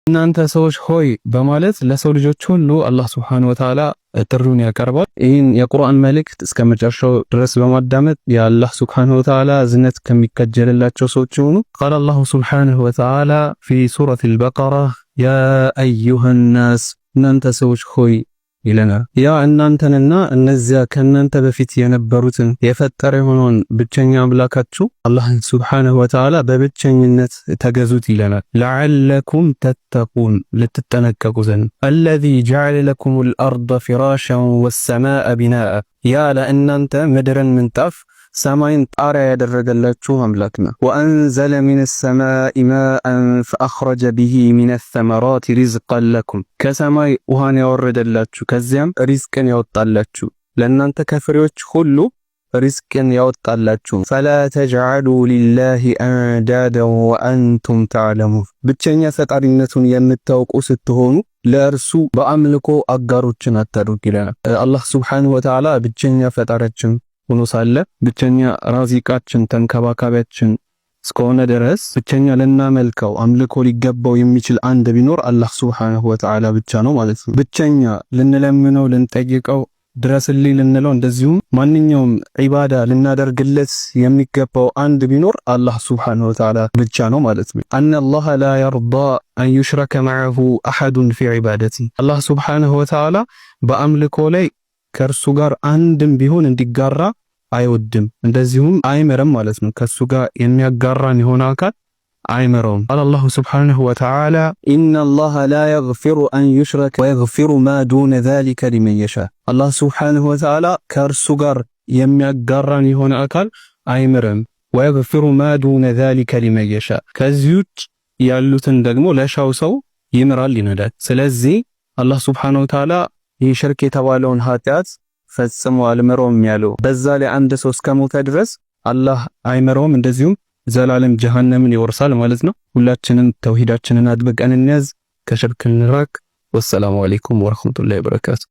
እናንተ ሰዎች ሆይ በማለት ለሰው ልጆች ሁሉ አላህ Subhanahu Wa Ta'ala ጥሪውን ያቀርባል። ይህን የቁርአን መልእክት እስከ መጨረሻው ድረስ በማዳመጥ የአላህ Subhanahu Wa Ta'ala ዝነት ከሚከጀልላቸው ሰዎች ሆኑ። قال الله سبحانه وتعالى في سورة البقرة يا أيها الناس እናንተ ሰዎች ሆይ ይለናል። ያ እናንተንና እነዚያ ከእናንተ በፊት የነበሩትን የፈጠረ የሆነውን ብቸኛ አምላካችሁ አላህን Subhanahu Wa Ta'ala በብቸኝነት ተገዙት ይለናል። ለዓለኩም ተተቁን ልትጠነቀቁ ዘንድ الذي جعل لكم الأرض فراشا والسماء بناء ያ ለእናንተ ምድርን ምንጣፍ ሰማይን ጣሪያ ያደረገላችሁ አምላክ ነው። ወአንዘለ ሚነስ ሰማኢ ማአን ፈአኽረጀ ቢሂ ሚነስ ሰመራቲ ሪዝቀን ለኩም ከሰማይ ውሃን ያወረደላችሁ ከዚያም ሪዝቅን ያወጣላችሁ ለእናንተ ከፍሬዎች ሁሉ ሪዝቅን ያወጣላችሁ። ፈላ ተጅዐሉ ሊላሂ አንዳደን ወአንቱም ተዕለሙን ብቸኛ ፈጣሪነቱን የምታውቁ ስትሆኑ ለእርሱ በአምልኮ አጋሮችን አታድርጉ ይለናል። አላህ Subhanahu Wa Ta'ala ብቸኛ ፈጣሪያችን ሆኖ ሳለ ብቸኛ ራዚቃችን ተንከባካቢያችን እስከሆነ ድረስ ብቸኛ ለናመልከው አምልኮ ሊገባው የሚችል አንድ ቢኖር አላህ Subhanahu Wa Ta'ala ብቻ ነው ማለት ነው። ብቸኛ ልንለምነው ልንጠይቀው ድረስልኝ ልንለው እንደዚሁም ማንኛውም ዒባዳ ልናደርግለት የሚገባው አንድ ቢኖር አላህ Subhanahu Wa Ta'ala ብቻ ነው ማለት ነው። አን አላህ ላ የርዳ አን ዩሽረከ መዐሁ አሐዱን ፊ ዒባደቲ አላህ Subhanahu Wa Ta'ala በአምልኮ ላይ ከእርሱ ጋር አንድም ቢሆን እንዲጋራ አይወድም እንደዚሁም አይመረም ማለት ነው። ከሱ ጋር የሚያጋራን የሆነ አካል አይመረውም። አላህ Subhanahu Wa Ta'ala ኢነላህ ላ የግፊሩ አን ዩሽረከ ወየግፊሩ ማ ዱነ ዛሊከ ሊመን የሻ አላህ Subhanahu Wa Ta'ala ከእርሱ ጋር የሚያጋራን የሆነ አካል አይምርም። ወየግፊሩ ማ ዱነ ዛሊከ ሊመን የሻ ከዚህ ውጭ ያሉትን ደግሞ ለሻው ሰው ይምራል ይነዳል። ስለዚህ አላህ Subhanahu Wa Ta'ala ይህ ሽርክ የተባለውን ኃጢአት ፈጽሞ አልመረውም ያለው በዛ ላይ አንድ ሰው እስከሞተ ድረስ አላህ አይመረውም እንደዚሁም ዘላለም ጀሃነምን ይወርሳል ማለት ነው። ሁላችንም ተውሂዳችንን አጥብቀን እንያዝ፣ ከሽርክ እንራቅ። ወሰላሙ አለይኩም ወራህመቱላሂ ወበረካቱ።